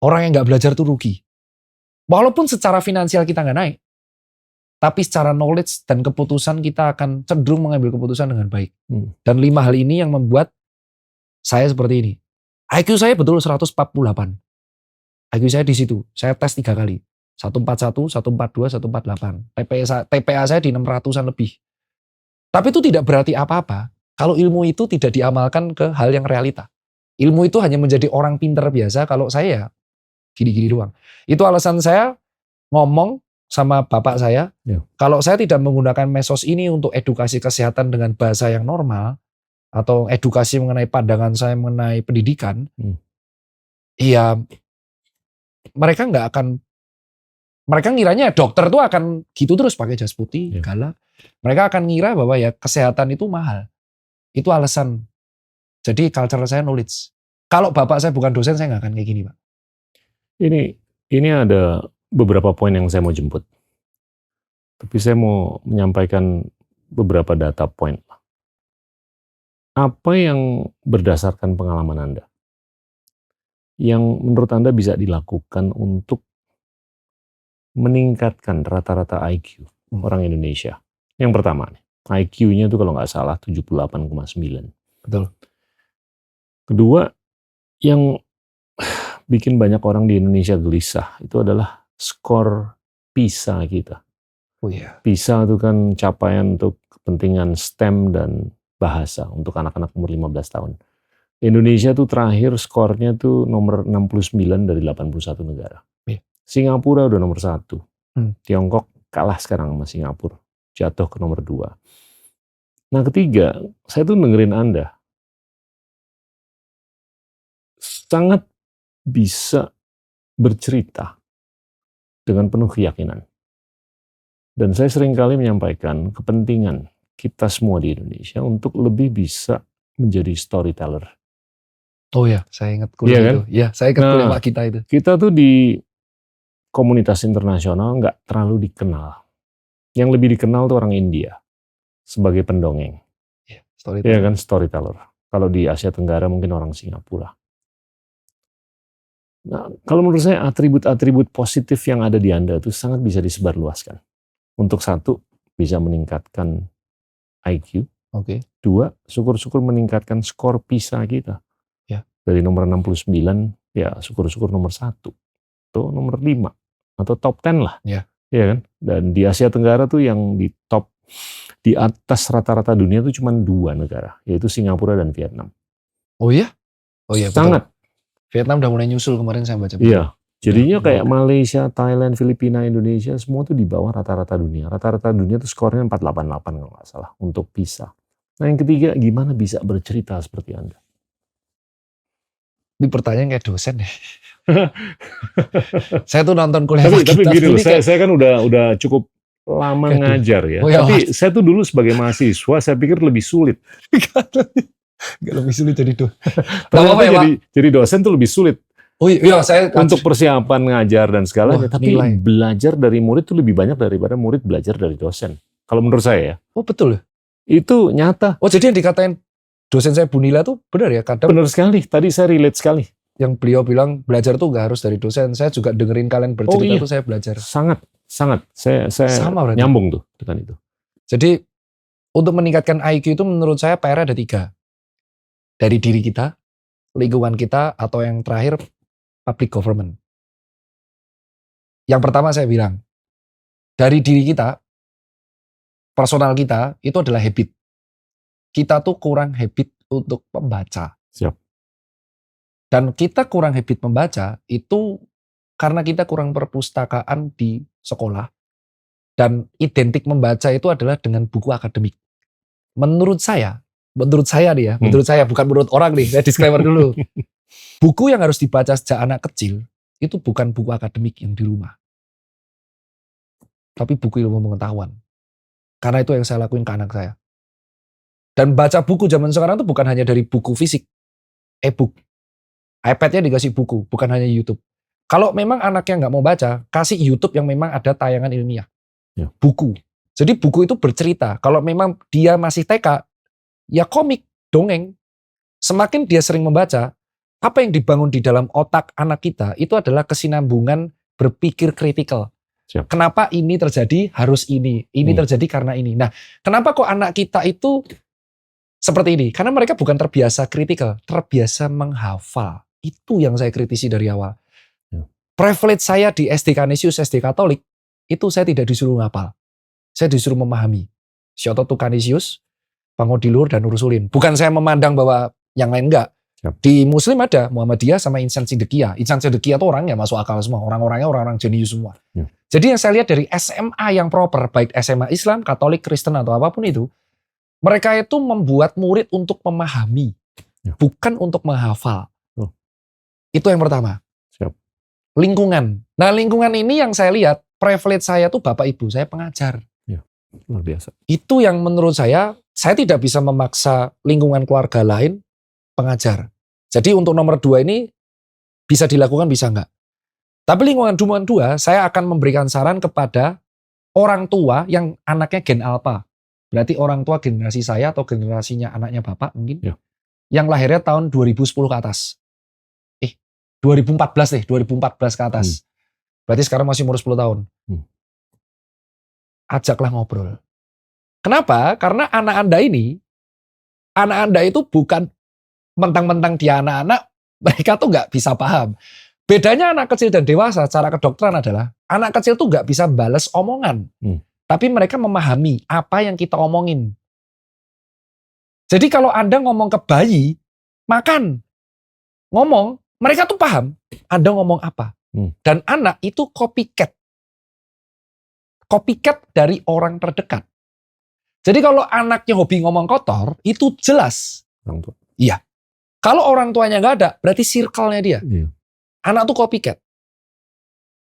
Orang yang nggak belajar tuh rugi. Walaupun secara finansial kita nggak naik, tapi secara knowledge dan keputusan kita akan cenderung mengambil keputusan dengan baik. Dan 5 hal ini yang membuat saya seperti ini. IQ saya betul 148. IQ saya di situ. Saya tes 3 kali. 141, 142, 148. TPA saya di 600-an lebih. Tapi itu tidak berarti apa-apa kalau ilmu itu tidak diamalkan ke hal yang realita. Ilmu itu hanya menjadi orang pintar biasa kalau saya ya gini-gini doang. Itu alasan saya ngomong sama bapak saya, kalau saya tidak menggunakan medsos ini untuk edukasi kesehatan dengan bahasa yang normal, atau edukasi mengenai pandangan saya mengenai pendidikan, iya mereka nggak akan, mereka ngiranya dokter tuh akan gitu terus pakai jas putih, galak. Mereka akan ngira bahwa ya kesehatan itu mahal. Itu alasan. Jadi culture saya knowledge. Kalau bapak saya bukan dosen, saya nggak akan kayak gini, Pak. Ini ada beberapa poin yang saya mau jemput. Tapi saya mau menyampaikan beberapa data point. Apa yang berdasarkan pengalaman Anda, yang menurut Anda bisa dilakukan untuk meningkatkan rata-rata IQ orang Indonesia? Yang pertama, IQ-nya itu kalau nggak salah 78,9. Betul. Kedua, yang bikin banyak orang di Indonesia gelisah itu adalah skor PISA kita. Oh iya. PISA itu kan capaian untuk kepentingan STEM dan bahasa untuk anak-anak umur 15 tahun. Indonesia tuh terakhir skornya tuh nomor 69 dari 81 negara. Singapura udah nomor 1. Tiongkok kalah sekarang sama Singapura. Jatuh ke nomor 2. Nah ketiga, saya tuh dengerin Anda. Sangat bisa bercerita dengan penuh keyakinan. Dan saya seringkali menyampaikan kepentingan kita semua di Indonesia untuk lebih bisa menjadi storyteller. Oh ya, saya ingat kuliah itu. Ya, saya ingat kuliah Pak kita itu. Kita tuh di komunitas internasional nggak terlalu dikenal. Yang lebih dikenal tuh orang India sebagai pendongeng. Iya kan, storyteller. Kalau di Asia Tenggara mungkin orang Singapura. Nah, kalau menurut saya atribut-atribut positif yang ada di Anda itu sangat bisa disebarluaskan. Untuk satu, bisa meningkatkan IQ. Dua, syukur-syukur meningkatkan skor PISA kita. Dari nomor 69, ya syukur-syukur nomor 1. Atau nomor 5. Atau top 10 lah. Iya kan? Dan di Asia Tenggara tuh yang di top, di atas rata-rata dunia tuh cuma 2 negara. Yaitu Singapura dan Vietnam. Oh iya? Oh iya, sangat. Betul. Vietnam udah mulai nyusul kemarin saya baca. Iya. Jadinya kayak Malaysia, Thailand, Filipina, Indonesia, semua tuh di bawah rata-rata dunia. Rata-rata dunia tuh skornya 488 kalau nggak salah untuk PISA. Nah yang ketiga, gimana bisa bercerita seperti Anda? Ini pertanyaan kayak dosen ya. Saya tuh nonton kuliah tapi gini loh, kayak... saya kan udah cukup lama ngajar ya. Tapi saya tuh dulu sebagai mahasiswa, saya pikir lebih sulit. Gak lebih sulit jadi dosen. Jadi dosen tuh lebih sulit. Oh iya, saya untuk persiapan ngajar dan segalanya. Tapi belajar dari murid tuh lebih banyak daripada murid belajar dari dosen. Kalau menurut saya ya. Oh betul ya? Itu nyata. Oh jadi yang dikatain dosen saya Bu Nila tuh benar ya? Kadang benar sekali. Tadi saya relate sekali. Yang beliau bilang belajar tuh gak harus dari dosen. Saya juga dengerin kalian bercerita tuh saya belajar. Sangat. Saya sama nyambung tuh dengan itu. Jadi untuk meningkatkan IQ itu menurut saya PR ada 3. Dari diri kita, lingkungan kita, atau yang terakhir public government. Yang pertama saya bilang, dari diri kita, personal kita, itu adalah habit. Kita tuh kurang habit untuk membaca. Siap. Dan kita kurang habit membaca, itu karena kita kurang perpustakaan di sekolah. Dan identik membaca itu adalah dengan buku akademik. Menurut saya nih ya, menurut saya, bukan menurut orang nih, saya disclaimer dulu. Buku yang harus dibaca sejak anak kecil, itu bukan buku akademik yang di rumah. Tapi buku ilmu pengetahuan. Karena itu yang saya lakuin ke anak saya. Dan baca buku zaman sekarang itu bukan hanya dari buku fisik, e-book. iPad-nya dikasih buku, bukan hanya YouTube. Kalau memang anaknya nggak mau baca, kasih YouTube yang memang ada tayangan ilmiah. Buku. Jadi buku itu bercerita. Kalau memang dia masih TK, ya komik, dongeng. Semakin dia sering membaca, apa yang dibangun di dalam otak anak kita itu adalah kesinambungan berpikir kritikal. Siap. Kenapa ini terjadi? Harus ini terjadi karena ini. Nah, kenapa kok anak kita itu seperti ini? Karena mereka bukan terbiasa kritikal, terbiasa menghafal. Itu yang saya kritisi dari awal. Privilege saya di SD Canisius, SD Katolik, itu saya tidak disuruh ngapal. Saya disuruh memahami. Sioto Canisius, Pangodiluhur, dan Ursulin. Bukan saya memandang bahwa yang lain enggak. Di Muslim ada Muhammadiyah sama Insan Siddiqiyah. Insan Siddiqiyah itu orangnya masuk akal semua. Orang-orangnya orang-orang jenius semua. Jadi yang saya lihat dari SMA yang proper, baik SMA Islam, Katolik, Kristen, atau apapun itu, mereka itu membuat murid untuk memahami. Bukan untuk menghafal. Itu yang pertama. Lingkungan. Nah, lingkungan ini yang saya lihat, privilege saya tuh Bapak Ibu, saya pengajar. Luar biasa. Itu yang menurut saya tidak bisa memaksa lingkungan keluarga lain pengajar. Jadi untuk nomor 2 ini bisa dilakukan, bisa enggak. Tapi lingkungan 2, saya akan memberikan saran kepada orang tua yang anaknya gen alpha. Berarti orang tua generasi saya atau generasinya anaknya Bapak mungkin. Yang lahirnya tahun 2010 ke atas. 2014 ke atas. Berarti sekarang masih umur 10 tahun. Ajaklah ngobrol. Kenapa? Karena anak Anda itu bukan mentang-mentang dia anak-anak, mereka tuh nggak bisa paham. Bedanya anak kecil dan dewasa secara kedokteran adalah anak kecil tuh nggak bisa balas omongan, tapi mereka memahami apa yang kita omongin. Jadi kalau Anda ngomong ke bayi, makan, ngomong, mereka tuh paham Anda ngomong apa. Dan anak itu copycat dari orang terdekat. Jadi kalau anaknya hobi ngomong kotor, itu jelas. Iya. Kalau orang tuanya nggak ada, berarti circle-nya dia. Anak tuh copycat.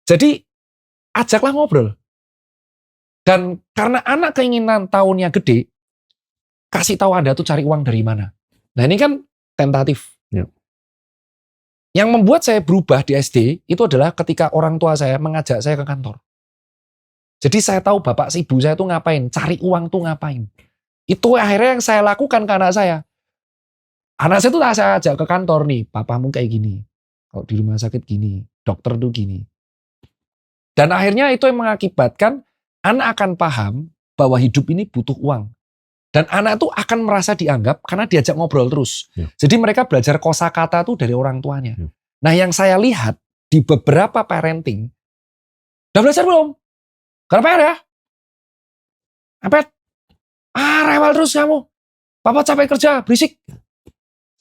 Jadi ajaklah ngobrol. Dan karena anak keinginan tahunnya gede, kasih tahu Anda tuh cari uang dari mana. Nah ini kan tentatif. Yang membuat saya berubah di SD itu adalah ketika orang tua saya mengajak saya ke kantor. Jadi saya tahu bapak ibu saya tuh ngapain, cari uang tuh ngapain. Itu akhirnya yang saya lakukan ke anak saya. Anak saya tuh saya ajak ke kantor nih, papamu kayak gini. Kalau di rumah sakit gini, dokter tuh gini. Dan akhirnya itu yang mengakibatkan anak akan paham bahwa hidup ini butuh uang. Dan anak tuh akan merasa dianggap karena diajak ngobrol terus. Jadi mereka belajar kosakata tuh dari orang tuanya. Nah yang saya lihat di beberapa parenting, udah belajar belum? Karena PR ya? Apa? Rewel terus kamu. Papa capek kerja, berisik.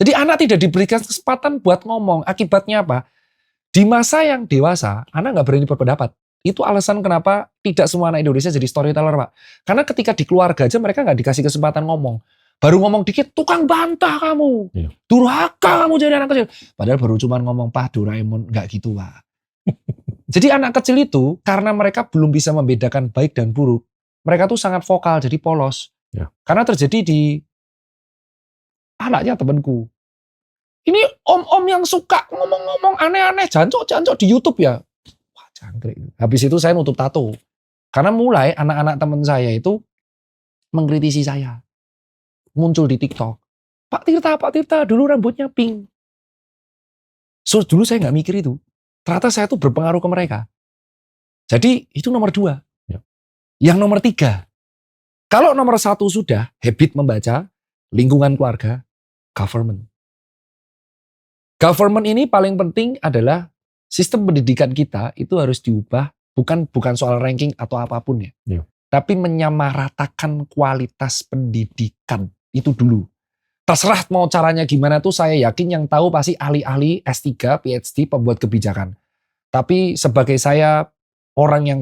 Jadi anak tidak diberikan kesempatan buat ngomong. Akibatnya apa? Di masa yang dewasa, anak nggak berani berpendapat. Itu alasan kenapa tidak semua anak Indonesia jadi storyteller, Pak. Karena ketika di keluarga aja mereka nggak dikasih kesempatan ngomong. Baru ngomong dikit, tukang bantah kamu. Durhaka kamu jadi anak kecil. Padahal baru cuma ngomong, Pak Doraemon. Nggak gitu, Pak. Jadi anak kecil itu, karena mereka belum bisa membedakan baik dan buruk, mereka tuh sangat vokal, jadi polos. Karena terjadi di anaknya temanku. Ini om-om yang suka ngomong-ngomong aneh-aneh, jancok-jancok di YouTube ya. Wah, jangkrik. Habis itu saya nutup tato. Karena mulai anak-anak teman saya itu mengkritisi saya. Muncul di TikTok. Pak Tirta, dulu rambutnya pink. So, dulu saya nggak mikir itu. Ternyata saya tuh berpengaruh ke mereka. Jadi itu nomor 2. Yang nomor 3. Kalau nomor 1 sudah, habit membaca, lingkungan keluarga, government. Government ini paling penting adalah sistem pendidikan kita itu harus diubah, bukan soal ranking atau apapun ya. Tapi menyamaratakan kualitas pendidikan itu dulu. Terserah mau caranya gimana tuh saya yakin yang tahu pasti ahli-ahli S3, PhD, pembuat kebijakan. Tapi sebagai saya orang yang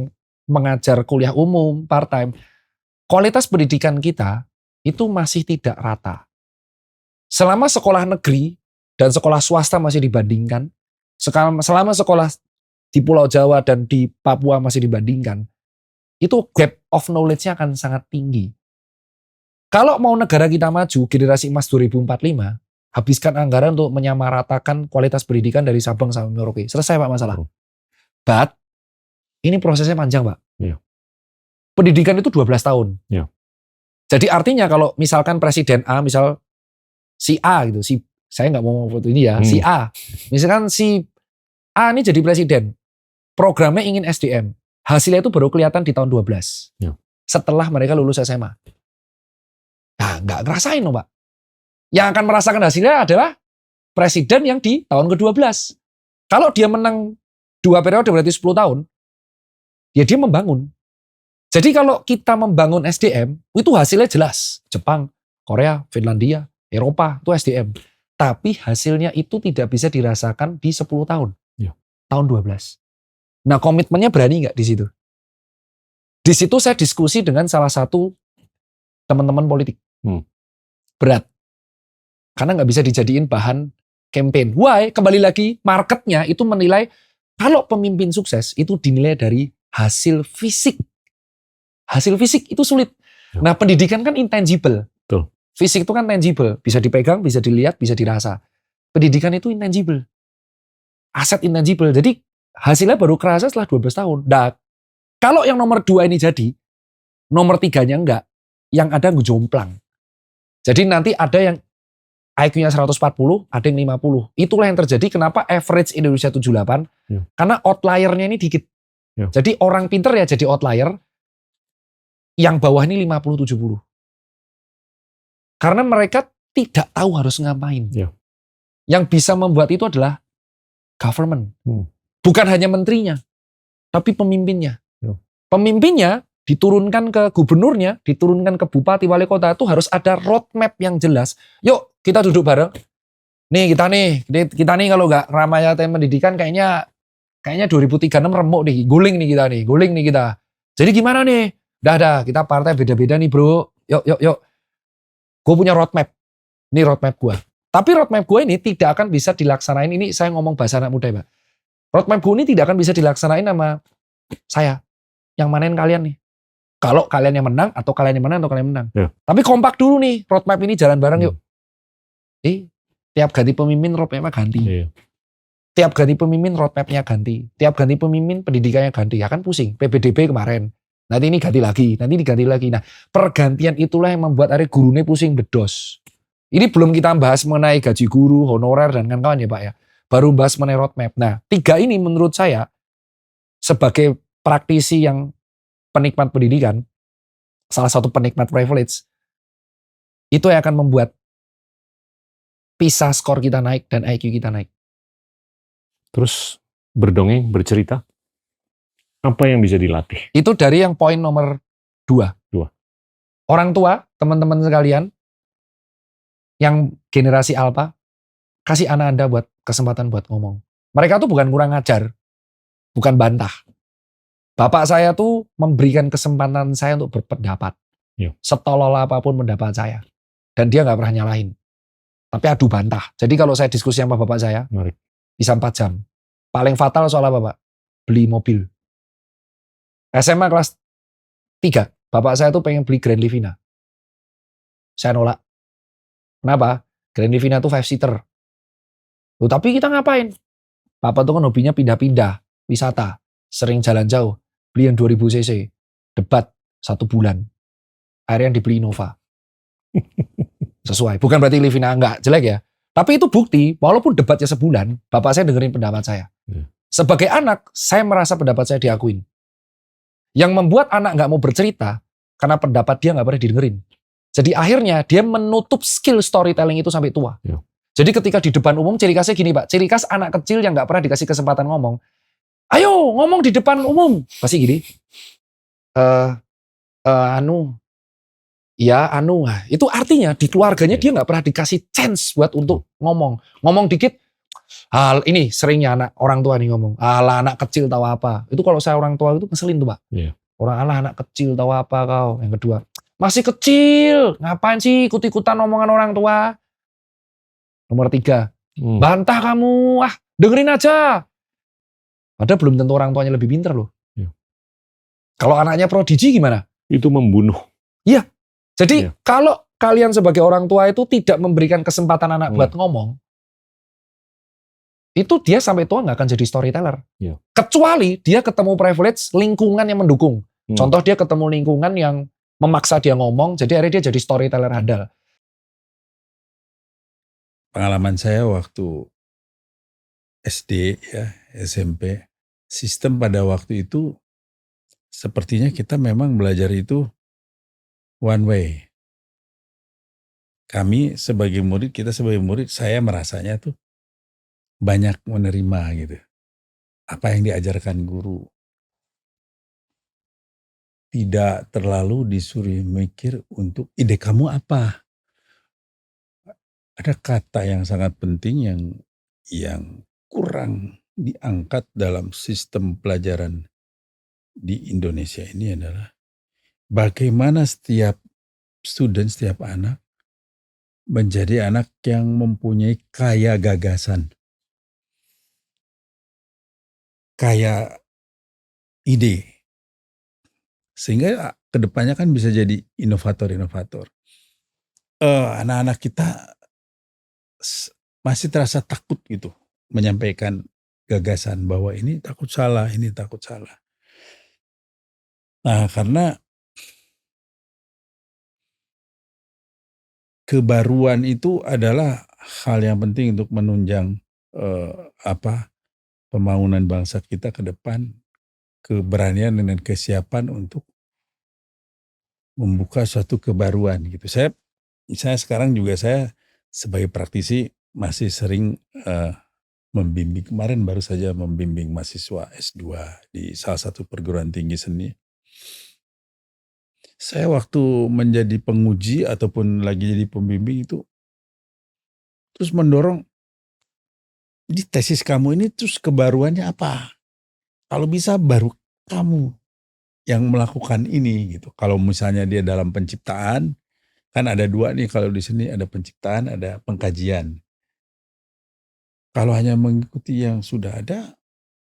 mengajar kuliah umum, part-time, kualitas pendidikan kita itu masih tidak rata. Selama sekolah negeri dan sekolah swasta masih dibandingkan, selama sekolah di Pulau Jawa dan di Papua masih dibandingkan, itu gap of knowledge-nya akan sangat tinggi. Kalau mau negara kita maju, generasi emas 2045, habiskan anggaran untuk menyamaratakan kualitas pendidikan dari Sabang sampai Merauke. Selesai Pak masalah. But, ini prosesnya panjang Pak. Pendidikan itu 12 tahun. Jadi artinya kalau misalkan Presiden A, misal si A gitu, si saya nggak mau foto ini ya, si A. Misalkan si A ini jadi presiden, programnya ingin SDM. Hasilnya itu baru kelihatan di tahun 12. Ya. Setelah mereka lulus SMA. Nah, nggak ngerasain loh, Pak. Yang akan merasakan hasilnya adalah presiden yang di tahun ke-12. Kalau dia menang 2 periode berarti 10 tahun, ya dia membangun. Jadi kalau kita membangun SDM, itu hasilnya jelas. Jepang, Korea, Finlandia, Eropa, itu SDM. Tapi hasilnya itu tidak bisa dirasakan di 10 tahun. Ya. Tahun 12. Nah, komitmennya berani nggak di situ? Di situ saya diskusi dengan salah satu teman-teman politik. Berat. Karena nggak bisa dijadiin bahan campaign. Why? Kembali lagi, marketnya itu menilai kalau pemimpin sukses itu dinilai dari hasil fisik. Hasil fisik itu sulit. Nah, pendidikan kan intangible. Betul. Fisik itu kan tangible. Bisa dipegang, bisa dilihat, bisa dirasa. Pendidikan itu intangible. Aset intangible. Jadi hasilnya baru kerasa setelah 12 tahun. Nah, kalau yang nomor 2 ini jadi, nomor 3-nya enggak. Yang ada ngejomplang. Jadi nanti ada yang IQ-nya 140, ada yang 50. Itulah yang terjadi kenapa average Indonesia 78. Karena outlier-nya ini dikit. Jadi orang pinter ya jadi outlier. Yang bawah ini 50-70. Karena mereka tidak tahu harus ngapain. Yang bisa membuat itu adalah government. Bukan hanya menterinya, tapi pemimpinnya. Pemimpinnya diturunkan ke gubernurnya, diturunkan ke bupati, wali kota, itu harus ada roadmap yang jelas. Yuk, kita duduk bareng. Kita nih kalau nggak Ramayana pendidikan kayaknya 2036 remuk nih, guling nih kita. Jadi gimana nih? Dah, kita partai beda-beda nih bro. Yuk. Gue punya roadmap. Ini roadmap gue. Tapi roadmap gue ini tidak akan bisa dilaksanain. Ini saya ngomong bahasa anak muda ya, Pak. Roadmap gue ini tidak akan bisa dilaksanain sama saya. Yang manain kalian nih. Kalau kalian yang menang, atau kalian yang menang. Tapi kompak dulu nih. Roadmap ini jalan bareng yuk. Tiap ganti pemimpin roadmapnya ganti. Tiap ganti pemimpin roadmapnya ganti. Tiap ganti pemimpin pendidikannya ganti. Ya kan pusing. PPDB kemarin. Nanti ini ganti lagi. Nah, pergantian itulah yang membuat gurunya pusing bedos. Ini belum kita bahas mengenai gaji guru, honorer, dan kawan-kawan ya Pak ya. Baru bahas mengenai roadmap. Nah, 3 ini menurut saya, sebagai praktisi yang penikmat pendidikan, salah satu penikmat privilege, itu yang akan membuat PISA skor kita naik dan IQ kita naik. Terus berdongeng, bercerita, apa yang bisa dilatih? Itu dari yang poin nomor 2. Orang tua, teman-teman sekalian, yang generasi alpha, kasih anak Anda buat kesempatan buat ngomong. Mereka tuh bukan kurang ajar, bukan bantah. Bapak saya tuh memberikan kesempatan saya untuk berpendapat. Setolol apapun pendapat saya. Dan dia nggak pernah nyalahin. Tapi adu bantah. Jadi kalau saya diskusi sama bapak saya, bisa 4 jam. Paling fatal soal apa Pak? Beli mobil. SMA kelas 3, bapak saya tuh pengen beli Grand Livina. Saya nolak. Kenapa? Grand Livina tuh 5-seater. Loh, tapi kita ngapain? Bapak tuh kan hobinya pindah-pindah, wisata, sering jalan jauh. Beli yang 2000 cc, debat 1 bulan. Akhirnya yang dibeli Innova. Sesuai. Bukan berarti Livina enggak jelek ya. Tapi itu bukti, walaupun debatnya sebulan, bapak saya dengerin pendapat saya. Sebagai anak, saya merasa pendapat saya diakuin. Yang membuat anak nggak mau bercerita, karena pendapat dia nggak pernah didengerin. Jadi akhirnya dia menutup skill storytelling itu sampai tua. Jadi ketika di depan umum, ciri khasnya gini Pak. Ciri khas anak kecil yang nggak pernah dikasih kesempatan ngomong. Ayo ngomong di depan umum. Pasti gini. Itu artinya di keluarganya dia nggak pernah dikasih chance buat untuk ngomong. Ngomong dikit. Ini seringnya anak orang tua nih ngomong. Anak kecil tahu apa. Itu kalau saya orang tua itu ngeselin tuh Pak. Orang anak kecil tahu apa kau. Yang kedua, masih kecil. Ngapain sih ikut-ikutan omongan orang tua. Nomor 3, bantah kamu. Dengerin aja. Padahal belum tentu orang tuanya lebih pintar loh. Kalau anaknya prodigi gimana? Itu membunuh. Iya. Jadi kalau kalian sebagai orang tua itu tidak memberikan kesempatan anak buat ngomong, itu dia sampai tua nggak akan jadi storyteller. Kecuali dia ketemu privilege lingkungan yang mendukung. Contoh dia ketemu lingkungan yang memaksa dia ngomong, jadi akhirnya dia jadi storyteller handal. pengalaman saya waktu SD ya, SMP, sistem pada waktu itu sepertinya kita memang belajar itu one way. Kita sebagai murid, saya merasanya tuh banyak menerima gitu. Apa yang diajarkan guru. Tidak terlalu disuruh mikir untuk ide kamu apa. Ada kata yang sangat penting yang kurang diangkat dalam sistem pelajaran di Indonesia ini adalah bagaimana setiap anak menjadi anak yang mempunyai kaya gagasan, kaya ide. Sehingga kedepannya kan bisa jadi inovator-inovator. Anak-anak kita masih terasa takut gitu menyampaikan gagasan bahwa ini takut salah. Nah, karena kebaruan itu adalah hal yang penting untuk menunjang pembangunan bangsa kita ke depan, keberanian dan kesiapan untuk membuka suatu kebaruan gitu. Misalnya sekarang juga saya sebagai praktisi masih sering membimbing, kemarin baru saja membimbing mahasiswa S2 di salah satu perguruan tinggi seni. Saya waktu menjadi penguji ataupun lagi jadi pembimbing itu terus mendorong, di tesis kamu ini terus kebaruannya apa? Kalau bisa baru kamu yang melakukan ini gitu. Kalau misalnya dia dalam penciptaan, kan ada dua nih kalau di sini, ada penciptaan, ada pengkajian. Kalau hanya mengikuti yang sudah ada,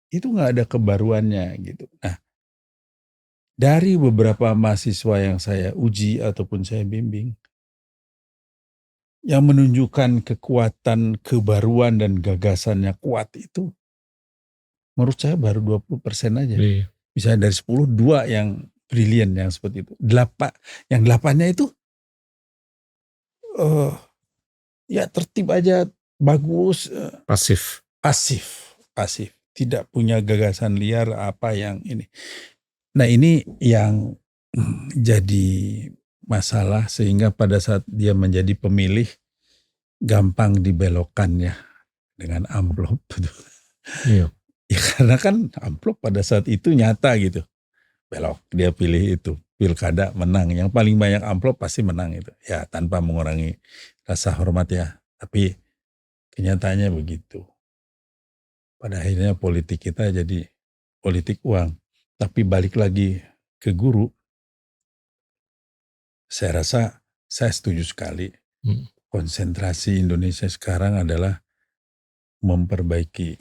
itu nggak ada kebaruannya gitu. Nah, dari beberapa mahasiswa yang saya uji ataupun saya bimbing, yang menunjukkan kekuatan, kebaruan dan gagasannya kuat itu, menurut saya baru 20% aja. Iya. Misalnya dari 10, 2 yang brilian yang seperti itu. 8-nya itu ya tertib aja, bagus. Pasif. Tidak punya gagasan liar apa yang ini. Nah, ini yang jadi masalah sehingga pada saat dia menjadi pemilih gampang dibelokkannya dengan amplop. Iya. Ya karena kan amplop pada saat itu nyata gitu. Belok, dia pilih itu. Pilkada menang, yang paling banyak amplop pasti menang itu. Ya tanpa mengurangi rasa hormat ya. Tapi kenyataannya begitu. Pada akhirnya politik kita jadi politik uang. Tapi balik lagi ke guru, saya rasa saya setuju sekali. Konsentrasi Indonesia sekarang adalah memperbaiki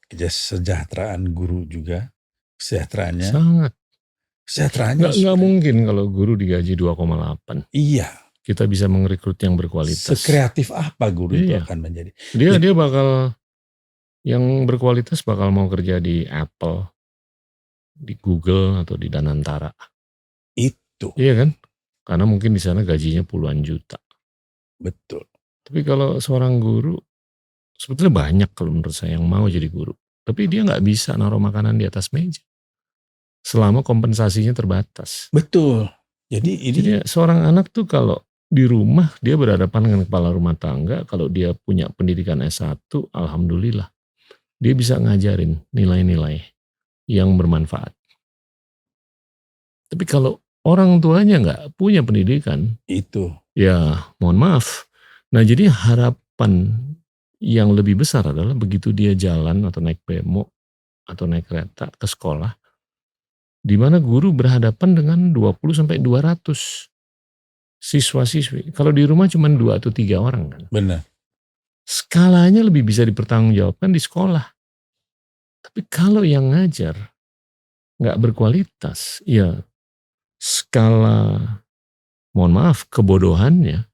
kesejahteraan guru juga. Kesejahteraannya. Sangat. Kesejahteraannya. Nggak mungkin kalau guru digaji 2,8. Iya. Kita bisa merekrut yang berkualitas. Sekreatif apa guru itu akan menjadi. Dia bakal, yang berkualitas bakal mau kerja di Apple, di Google atau di Danantara. Itu. Iya kan? Karena mungkin di sana gajinya puluhan juta. Betul. Tapi kalau seorang guru, sebetulnya banyak kalau menurut saya yang mau jadi guru. Tapi dia nggak bisa naruh makanan di atas meja. Selama kompensasinya terbatas. Betul. Jadi seorang anak tuh kalau di rumah dia berhadapan dengan kepala rumah tangga, kalau dia punya pendidikan S1, alhamdulillah. Dia bisa ngajarin nilai-nilai yang bermanfaat. Tapi kalau orang tuanya nggak punya pendidikan, itu ya mohon maaf. Nah, jadi harapan yang lebih besar adalah begitu dia jalan atau naik bemo atau naik kereta ke sekolah, di mana guru berhadapan dengan 20-200 siswa-siswi. Kalau di rumah cuma 2 atau 3 orang kan. Benar. Skalanya lebih bisa dipertanggungjawabkan di sekolah. Tapi kalau yang ngajar nggak berkualitas, ya skala, mohon maaf, kebodohannya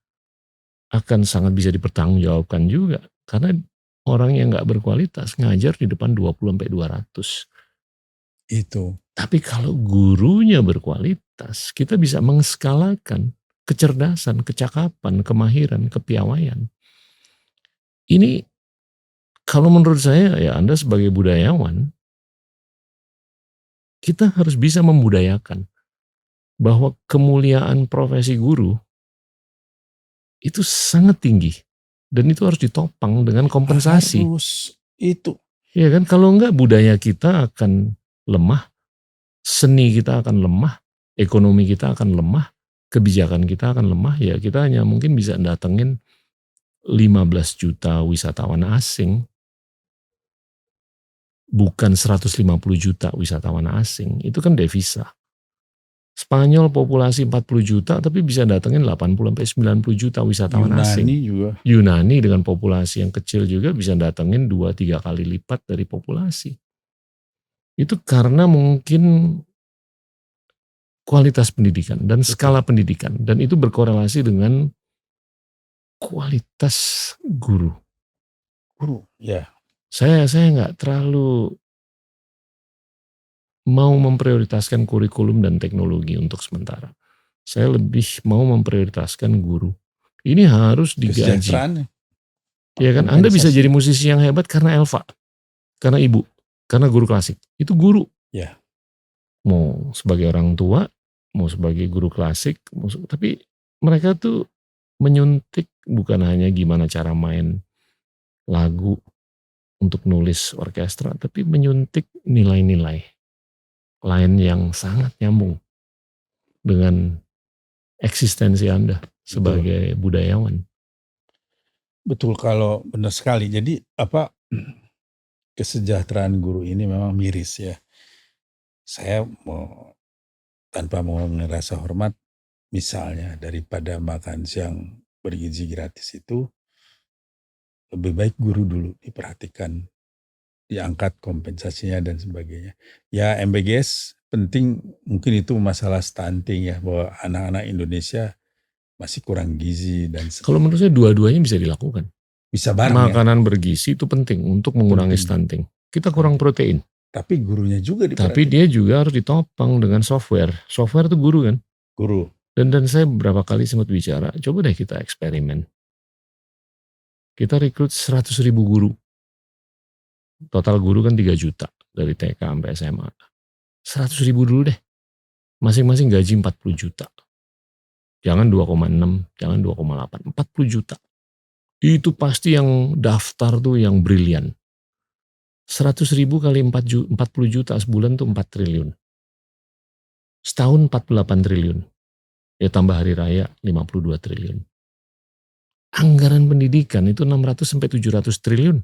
akan sangat bisa dipertanggungjawabkan juga. Karena orang yang nggak berkualitas ngajar di depan 20-200. Itu. Tapi kalau gurunya berkualitas, kita bisa mengskalakan kecerdasan, kecakapan, kemahiran, kepiawaian. Ini kalau menurut saya ya Anda sebagai budayawan, kita harus bisa membudayakan bahwa kemuliaan profesi guru itu sangat tinggi dan itu harus ditopang dengan kompensasi. Harus itu. Ya kan, kalau enggak budaya kita akan lemah, seni kita akan lemah, ekonomi kita akan lemah, kebijakan kita akan lemah. Ya kita hanya mungkin bisa datengin 15 juta wisatawan asing, bukan 150 juta wisatawan asing. Itu kan devisa. Spanyol populasi 40 juta tapi bisa datengin 80-90 juta wisatawan asing. Yunani juga. Yunani dengan populasi yang kecil juga bisa datengin 2-3 kali lipat dari populasi. Itu karena mungkin kualitas pendidikan dan skala pendidikan. Dan itu berkorelasi dengan kualitas guru. Guru, ya. Saya nggak terlalu mau memprioritaskan kurikulum dan teknologi untuk sementara. Saya lebih mau memprioritaskan guru. Ini harus digaji. Ya kan, Anda bisa jadi musisi yang hebat karena Elva, karena ibu, karena guru klasik. Itu guru. Ya. Mau sebagai orang tua, mau sebagai guru klasik, tapi mereka tuh menyuntik bukan hanya gimana cara main lagu untuk nulis orkestra, tapi menyuntik nilai-nilai lain yang sangat nyambung dengan eksistensi Anda sebagai budayawan. Betul, kalau benar sekali. Jadi kesejahteraan guru ini memang miris ya. Saya tanpa mau ngerasa hormat, misalnya daripada makan siang bergizi gratis itu, lebih baik guru dulu diperhatikan, diangkat kompensasinya dan sebagainya. Ya MBGS penting, mungkin itu masalah stunting ya, bahwa anak-anak Indonesia masih kurang gizi dan sebagainya. Kalau menurut saya dua-duanya bisa dilakukan. Bisa bareng. Makanan bergizi itu penting untuk mengurangi stunting. Kita kurang protein. Tapi gurunya juga diperhatikan. Tapi dia juga harus ditopang dengan software. Software itu guru kan? Guru. Dan saya beberapa kali sempat bicara, coba deh kita eksperimen. Kita rekrut 100.000 guru. Total guru kan 3 juta dari TK sampai SMA. 100.000 dulu deh. Masing-masing gaji 40 juta. Jangan 2,6, jangan 2,8, 40 juta. Itu pasti yang daftar tuh yang brilian. 100.000 kali 40 juta sebulan tuh 4 triliun. Setahun 48 triliun. Ya tambah hari raya 52 triliun. Anggaran pendidikan itu 600 sampai 700 triliun.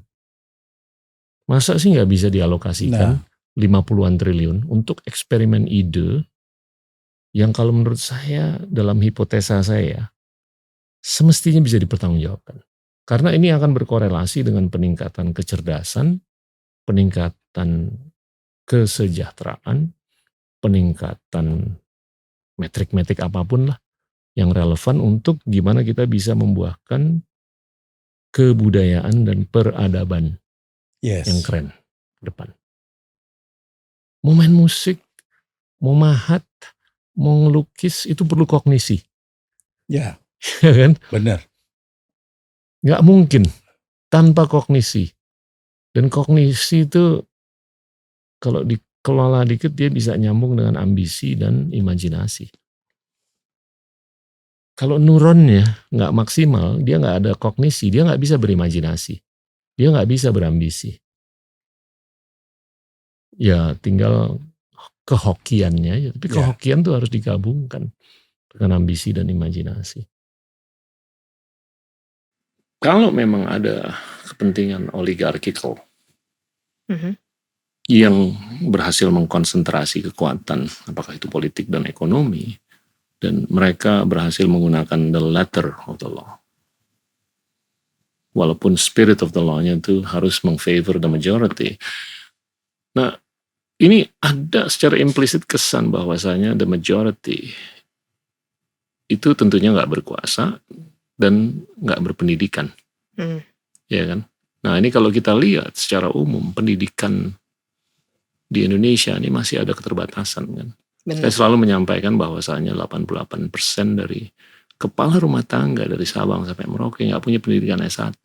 Masa sih nggak bisa dialokasikan 50-an triliun untuk eksperimen ide yang kalau menurut saya dalam hipotesa saya semestinya bisa dipertanggungjawabkan. Karena ini akan berkorelasi dengan peningkatan kecerdasan, peningkatan kesejahteraan, peningkatan metrik-metrik apapun lah yang relevan untuk gimana kita bisa membuahkan kebudayaan dan peradaban yang keren ke depan. Mau main musik, mau mahat, mau ngelukis itu perlu kognisi. Ya, kan? Benar. Nggak mungkin tanpa kognisi. Dan kognisi itu kalau dikelola dikit dia bisa nyambung dengan ambisi dan imajinasi. Kalau neuronnya nggak maksimal, dia nggak ada kognisi, dia nggak bisa berimajinasi. Dia nggak bisa berambisi. Ya tinggal kehokiannya, tapi kehokian tuh harus digabungkan dengan ambisi dan imajinasi. Kalau memang ada kepentingan oligarkikal yang berhasil mengkonsentrasi kekuatan, apakah itu politik dan ekonomi, dan mereka berhasil menggunakan the letter of the law. Walaupun spirit of the law-nya itu harus mengfavor the majority. Nah, ini ada secara implisit kesan bahwasanya the majority itu tentunya nggak berkuasa dan nggak berpendidikan. Ya kan? Nah, ini kalau kita lihat secara umum pendidikan di Indonesia ini masih ada keterbatasan kan. Benar. Saya selalu menyampaikan bahwasanya 88% dari kepala rumah tangga dari Sabang sampai Merauke nggak punya pendidikan S1.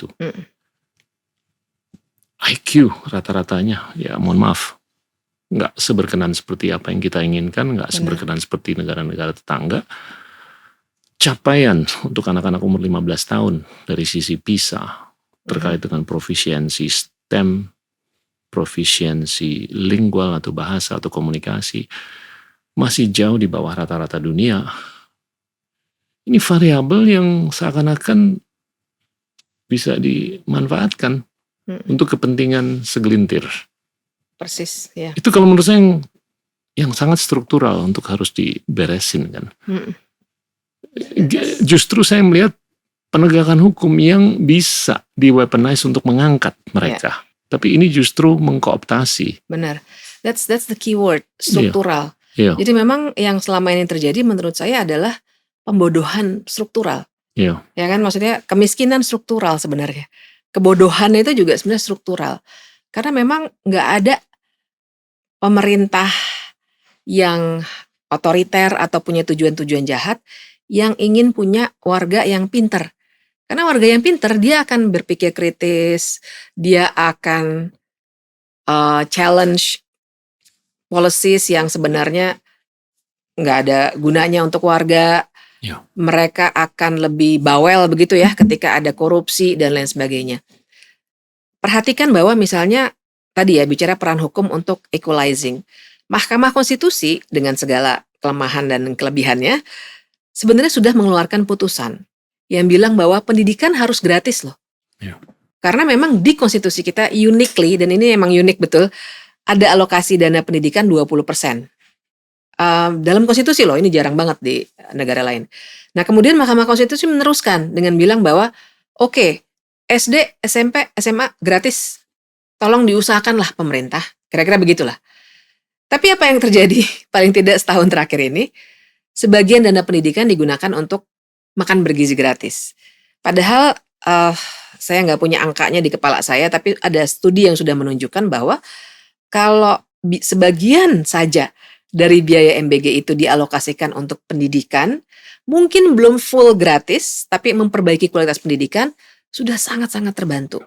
IQ rata-ratanya, ya mohon maaf, nggak seberkenan seperti apa yang kita inginkan, nggak seberkenan seperti negara-negara tetangga. Capaian untuk anak-anak umur 15 tahun dari sisi PISA terkait dengan profisiensi STEM, profisiensi lingual atau bahasa atau komunikasi masih jauh di bawah rata-rata dunia. Ini variabel yang seakan-akan bisa dimanfaatkan untuk kepentingan segelintir. Persis, ya. Itu kalau menurut saya yang sangat struktural untuk harus diberesin kan. Justru saya melihat penegakan hukum yang bisa di-weaponize untuk mengangkat mereka. Tapi ini justru mengkooptasi. Benar. That's the key word, struktural. Yeah. Jadi memang yang selama ini terjadi menurut saya adalah pembodohan struktural. Yeah. Ya kan, maksudnya kemiskinan struktural sebenarnya. Kebodohan itu juga sebenarnya struktural. Karena memang nggak ada pemerintah yang otoriter atau punya tujuan-tujuan jahat yang ingin punya warga yang pinter. Karena warga yang pinter dia akan berpikir kritis, dia akan challenge policies yang sebenarnya nggak ada gunanya untuk warga. Ya. Mereka akan lebih bawel begitu ya ketika ada korupsi dan lain sebagainya. Perhatikan bahwa misalnya tadi ya bicara peran hukum untuk equalizing. Mahkamah Konstitusi dengan segala kelemahan dan kelebihannya sebenarnya sudah mengeluarkan putusan yang bilang bahwa pendidikan harus gratis loh. Ya. Karena memang di konstitusi kita uniquely, dan ini emang unik betul, ada alokasi dana pendidikan 20%. Dalam konstitusi loh, ini jarang banget di negara lain. Nah kemudian Mahkamah Konstitusi meneruskan dengan bilang bahwa oke, SD, SMP, SMA gratis. Tolong diusahakanlah pemerintah. Kira-kira begitulah. Tapi apa yang terjadi paling tidak setahun terakhir ini, sebagian dana pendidikan digunakan untuk makan bergizi gratis. Padahal saya nggak punya angkanya di kepala saya, tapi ada studi yang sudah menunjukkan bahwa kalau sebagian saja dari biaya MBG itu dialokasikan untuk pendidikan, mungkin belum full gratis, tapi memperbaiki kualitas pendidikan, sudah sangat-sangat terbantu.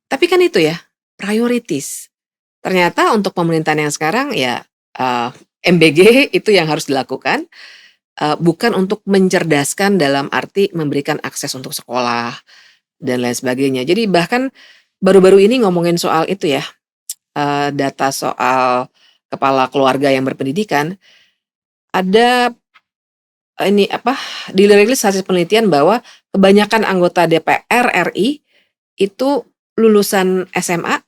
Tapi kan itu ya, priorities. Ternyata untuk pemerintahan yang sekarang ya MBG itu yang harus dilakukan, bukan untuk mencerdaskan dalam arti memberikan akses untuk sekolah dan lain sebagainya. Jadi bahkan baru-baru ini ngomongin soal itu ya, data soal kepala keluarga yang berpendidikan, ada dirilis hasil penelitian bahwa kebanyakan anggota DPR RI itu lulusan SMA,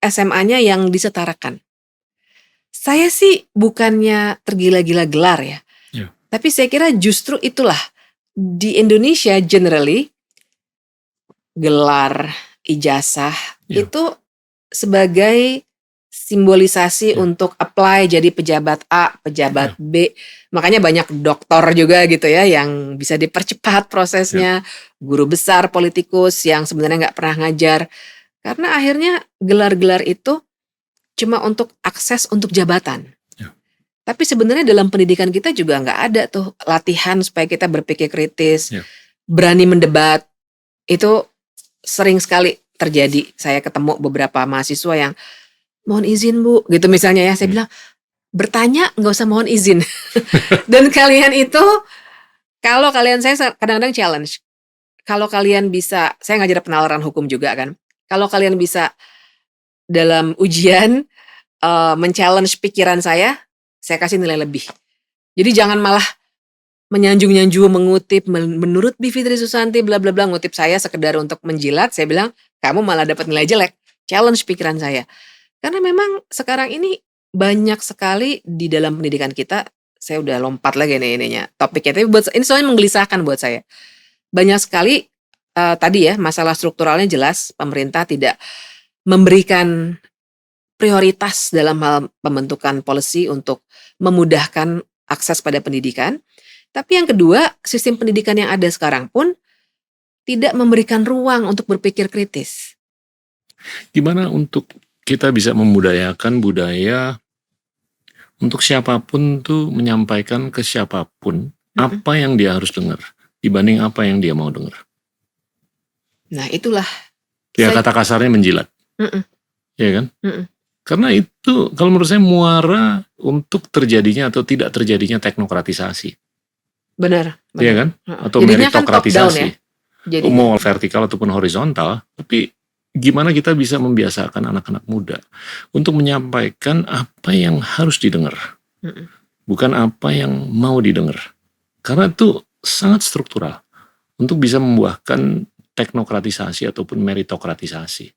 SMA-nya yang disetarakan. Saya sih bukannya tergila-gila gelar ya, tapi saya kira justru itulah di Indonesia generally gelar ijazah itu sebagai simbolisasi untuk apply jadi pejabat A, pejabat B. Makanya banyak doktor juga gitu ya yang bisa dipercepat prosesnya. Guru besar, politikus yang sebenarnya nggak pernah ngajar. Karena akhirnya gelar-gelar itu cuma untuk akses untuk jabatan. Tapi sebenarnya dalam pendidikan kita juga nggak ada tuh latihan supaya kita berpikir kritis, berani mendebat. Itu sering sekali terjadi. Saya ketemu beberapa mahasiswa yang mohon izin Bu, gitu misalnya ya. Saya bilang, bertanya nggak usah mohon izin. Dan kalian itu, kalau kalian, saya kadang-kadang challenge. Kalau kalian bisa, saya ngajar penalaran hukum juga kan. Kalau kalian bisa dalam ujian men-challenge pikiran saya kasih nilai lebih. Jadi jangan malah menyanjung-nyanjung mengutip, menurut Bi Fitri Susanti bla bla bla, ngutip saya sekedar untuk menjilat. Saya bilang, kamu malah dapat nilai jelek. Challenge pikiran saya. Karena memang sekarang ini banyak sekali di dalam pendidikan kita, saya udah lompat lagi ininya topiknya, tapi ini soalnya menggelisahkan buat saya. Banyak sekali tadi ya, masalah strukturalnya jelas, pemerintah tidak memberikan prioritas dalam hal pembentukan policy untuk memudahkan akses pada pendidikan. Tapi yang kedua, sistem pendidikan yang ada sekarang pun tidak memberikan ruang untuk berpikir kritis. Gimana untuk kita bisa membudayakan budaya untuk siapapun tuh menyampaikan ke siapapun apa yang dia harus dengar dibanding apa yang dia mau dengar. Nah itulah. Ya kata kasarnya menjilat. Ya kan? Karena itu kalau menurut saya muara untuk terjadinya atau tidak terjadinya teknokratisasi. Benar. Iya kan? Atau Jadinya kan top down meritokratisasi. ya. Mau vertikal ataupun horizontal, tapi gimana kita bisa membiasakan anak-anak muda untuk menyampaikan apa yang harus didengar, bukan apa yang mau didengar. Karena itu sangat struktural untuk bisa membuahkan teknokratisasi ataupun meritokratisasi.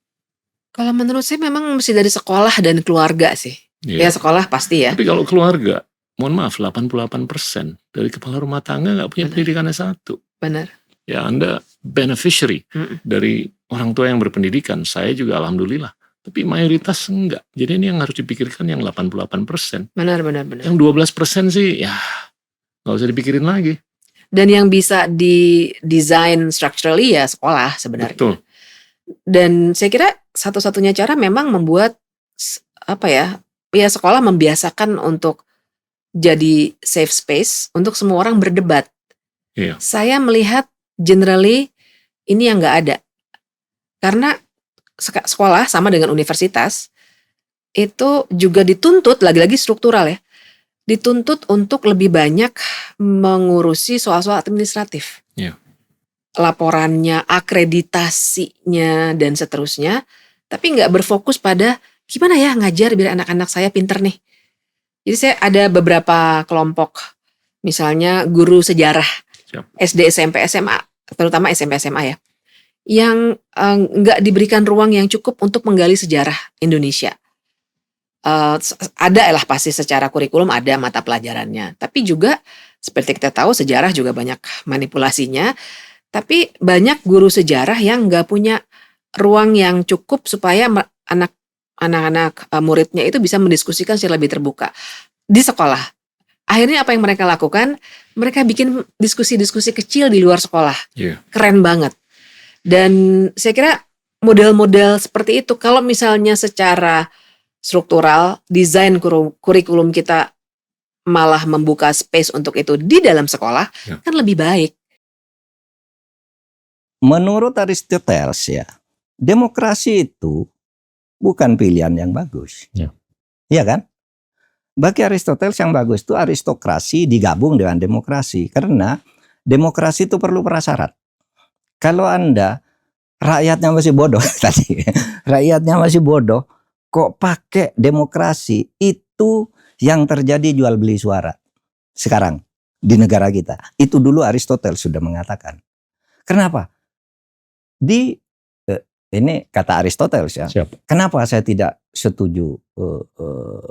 Kalau menurut saya memang mesti dari sekolah dan keluarga sih. Ya sekolah pasti ya. Tapi kalau keluarga, mohon maaf, 88% dari kepala rumah tangga nggak punya pendidikan S1. Benar. Ya Anda beneficiary dari orang tua yang berpendidikan. Saya juga alhamdulillah. Tapi mayoritas enggak. Jadi ini yang harus dipikirkan yang 88%. Benar. Yang 12% sih ya nggak usah dipikirin lagi. Dan yang bisa di-design structurally ya sekolah sebenarnya. Betul. Dan saya kira satu-satunya cara memang membuat ya sekolah membiasakan untuk jadi safe space untuk semua orang berdebat. Iya. Saya melihat generally ini yang nggak ada. Karena sekolah sama dengan universitas itu juga dituntut, lagi-lagi struktural ya, dituntut untuk lebih banyak mengurusi soal-soal administratif. Iya. Laporannya, akreditasinya, dan seterusnya. Tapi nggak berfokus pada gimana ya ngajar biar anak-anak saya pinter nih. Jadi saya ada beberapa kelompok, misalnya guru sejarah, SD, SMP, SMA, terutama SMP, SMA ya, yang nggak diberikan ruang yang cukup untuk menggali sejarah Indonesia. Ada lah pasti secara kurikulum ada mata pelajarannya, tapi juga seperti kita tahu sejarah juga banyak manipulasinya. Tapi banyak guru sejarah yang nggak punya ruang yang cukup supaya anak-anak muridnya itu bisa mendiskusikan secara lebih terbuka di sekolah. Akhirnya apa yang mereka lakukan? Mereka bikin diskusi-diskusi kecil di luar sekolah. Keren banget. Dan saya kira model-model seperti itu, kalau misalnya secara struktural, desain kurikulum kita malah membuka space untuk itu di dalam sekolah, kan lebih baik. Menurut Aristoteles ya, demokrasi itu bukan pilihan yang bagus. Iya kan? Bagi Aristoteles yang bagus itu aristokrasi digabung dengan demokrasi. Karena demokrasi itu perlu prasyarat. Kalau Anda rakyatnya masih bodoh tadi, rakyatnya masih bodoh, kok pakai demokrasi, itu yang terjadi jual beli suara sekarang di negara kita. Itu dulu Aristoteles sudah mengatakan. Kenapa? Ini kata Aristoteles ya. Kenapa saya tidak setuju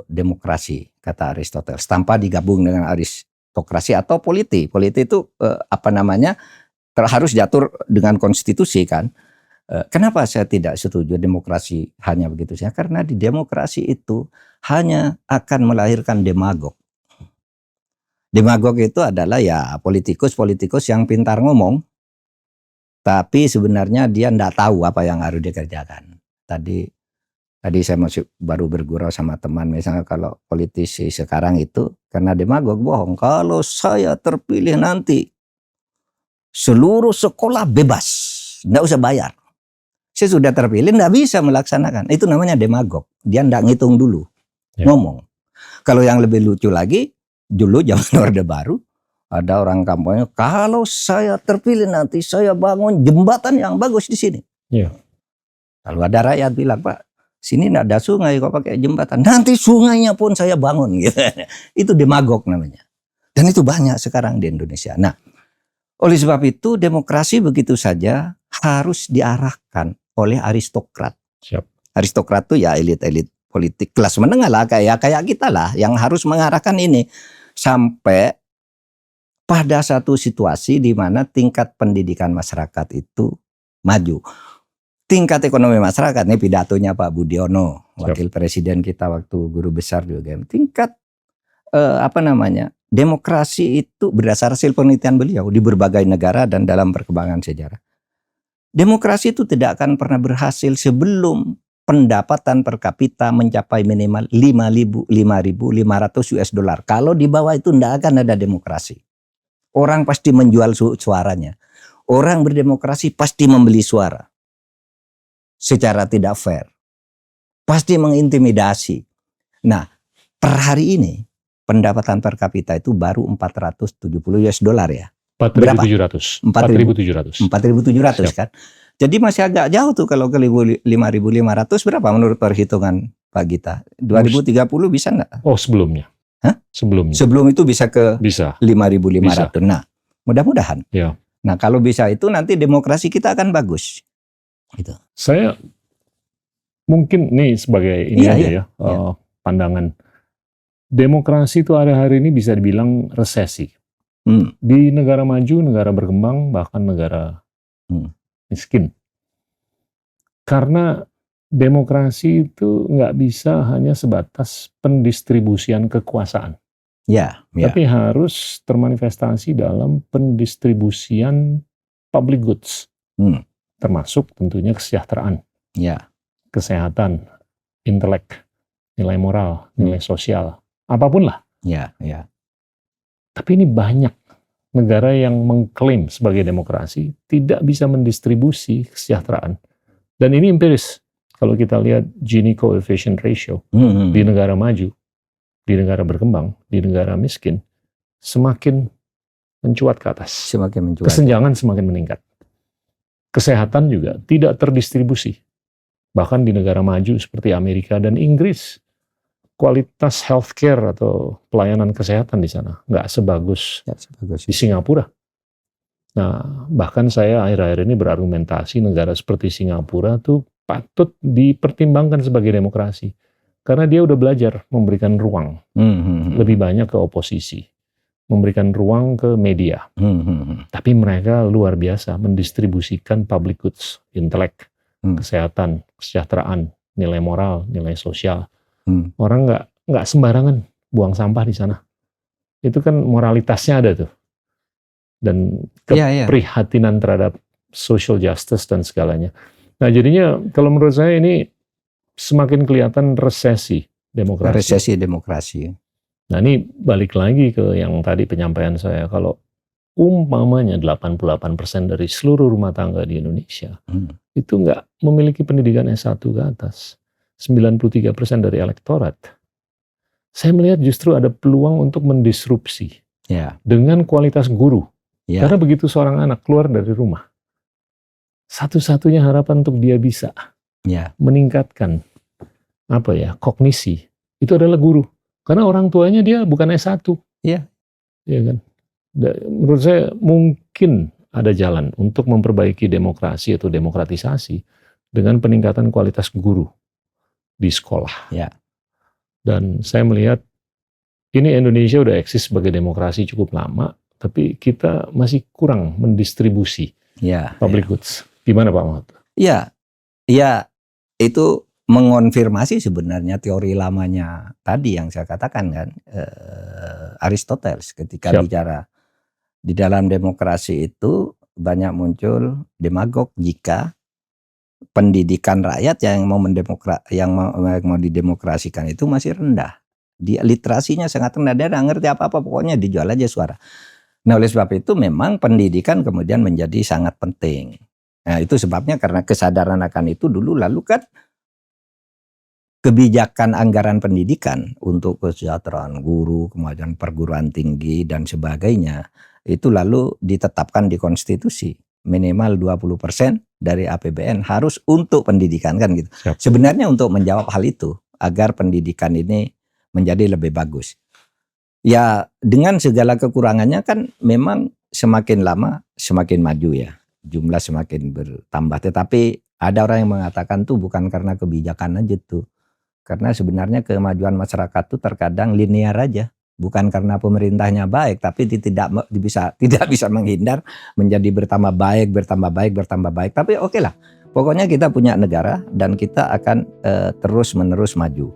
demokrasi, kata Aristoteles, tanpa digabung dengan aristokrasi atau politi. Politi itu harus diatur dengan konstitusi kan. Kenapa saya tidak setuju demokrasi hanya begitu saja? Karena di demokrasi itu hanya akan melahirkan demagog. Demagog itu adalah ya politikus yang pintar ngomong, tapi sebenarnya dia tidak tahu apa yang harus dikerjakan. Tadi saya masih baru bergurau sama teman, misalnya kalau politisi sekarang itu karena demagog bohong. Kalau saya terpilih nanti seluruh sekolah bebas, tidak usah bayar. Saya sudah terpilih, tidak bisa melaksanakan. Itu namanya demagog. Dia tidak ngitung dulu, ngomong. Kalau yang lebih lucu lagi, dulu zaman Orde Baru, ada orang kampanye, kalau saya terpilih nanti saya bangun jembatan yang bagus di sini. Lalu ada rakyat bilang, Pak, sini tidak ada sungai kok pakai jembatan. Nanti sungainya pun saya bangun. Gitu. Itu demagog namanya. Dan itu banyak sekarang di Indonesia. Nah, oleh sebab itu demokrasi begitu saja harus diarahkan oleh aristokrat. Aristokrat itu ya elit-elit politik kelas menengah lah, kayak kita lah yang harus mengarahkan ini sampai pada satu situasi di mana tingkat pendidikan masyarakat itu maju. Tingkat ekonomi masyarakat, ini pidatonya Pak Budiono, wakil presiden kita waktu guru besar juga. Tingkat demokrasi itu berdasar hasil penelitian beliau di berbagai negara dan dalam perkembangan sejarah. Demokrasi itu tidak akan pernah berhasil sebelum pendapatan per kapita mencapai minimal 5.500 US dollar. Kalau di bawah itu tidak akan ada demokrasi. Orang pasti menjual suaranya. Orang berdemokrasi pasti membeli suara secara tidak fair. pasti mengintimidasi. Nah, per hari ini pendapatan per kapita itu baru $470 ya. 4.700. 4.700 kan. Jadi masih agak jauh tuh kalau ke 5.500 berapa menurut perhitungan Pak Gita? 2030 bisa nggak? Oh, sebelumnya. Hah? Sebelumnya. Sebelum itu bisa ke 5.500. Bisa. Nah, mudah-mudahan. Ya. Nah, kalau bisa itu nanti demokrasi kita akan bagus. Gitu. Saya mungkin nih sebagai ini aja ya, pandangan. Demokrasi itu hari ini bisa dibilang resesi. Di negara maju, negara berkembang, bahkan negara miskin. Karena demokrasi itu nggak bisa hanya sebatas pendistribusian kekuasaan. Tapi harus termanifestasi dalam pendistribusian public goods. Termasuk tentunya kesejahteraan, kesehatan, intelek, nilai moral, nilai sosial, apapun lah. Tapi ini banyak negara yang mengklaim sebagai demokrasi tidak bisa mendistribusi kesejahteraan. Dan ini empiris. Kalau kita lihat Gini coefficient ratio di negara maju, di negara berkembang, di negara miskin, semakin mencuat ke atas. Kesenjangan semakin meningkat. Kesehatan juga tidak terdistribusi. Bahkan di negara maju seperti Amerika dan Inggris, kualitas healthcare atau pelayanan kesehatan di sana nggak sebagus di Singapura. Nah, bahkan saya akhir-akhir ini berargumentasi negara seperti Singapura tuh patut dipertimbangkan sebagai demokrasi. Karena dia udah belajar memberikan ruang lebih banyak ke oposisi, memberikan ruang ke media. Tapi mereka luar biasa mendistribusikan public goods, intelek, kesehatan, kesejahteraan, nilai moral, nilai sosial. Orang nggak sembarangan buang sampah di sana. Itu kan moralitasnya ada tuh. Dan keprihatinan terhadap social justice dan segalanya. Nah, jadinya kalau menurut saya ini semakin kelihatan resesi demokrasi. Nah, ini balik lagi ke yang tadi penyampaian saya. Kalau umpamanya 88% dari seluruh rumah tangga di Indonesia itu nggak memiliki pendidikan S1 ke atas. 93% dari elektorat. Saya melihat justru ada peluang untuk mendisrupsi dengan kualitas guru. Karena begitu seorang anak keluar dari rumah, satu-satunya harapan untuk dia bisa meningkatkan kognisi itu adalah guru. Karena orang tuanya dia bukan S1. Iya kan? Menurut saya mungkin ada jalan untuk memperbaiki demokrasi atau demokratisasi dengan peningkatan kualitas guru di sekolah. Dan saya melihat ini Indonesia udah eksis sebagai demokrasi cukup lama, tapi kita masih kurang mendistribusi public goods. Gimana Pak Mahfud? Ya, itu mengonfirmasi sebenarnya teori lamanya tadi yang saya katakan kan, Aristoteles ketika bicara di dalam demokrasi itu banyak muncul demagog jika pendidikan rakyat yang mau didemokrasikan itu masih rendah. Dia literasinya sangat rendah, dia nggak ngerti apa-apa, pokoknya dijual aja suara. Nah, oleh sebab itu memang pendidikan kemudian menjadi sangat penting. Nah, itu sebabnya karena kesadaran akan itu dulu, lalu kan kebijakan anggaran pendidikan untuk kesejahteraan guru, kemudian perguruan tinggi dan sebagainya, itu lalu ditetapkan di konstitusi. Minimal 20% dari APBN harus untuk pendidikan kan gitu. Sebenarnya untuk menjawab hal itu agar pendidikan ini menjadi lebih bagus. Ya, dengan segala kekurangannya kan memang semakin lama semakin maju ya. Jumlah semakin bertambah. Tetapi ada orang yang mengatakan tuh bukan karena kebijakan aja tuh. Karena sebenarnya kemajuan masyarakat tuh terkadang linear aja. Bukan karena pemerintahnya baik, tapi tidak bisa menghindar menjadi bertambah baik. Tapi oke lah, pokoknya kita punya negara dan kita akan terus-menerus maju.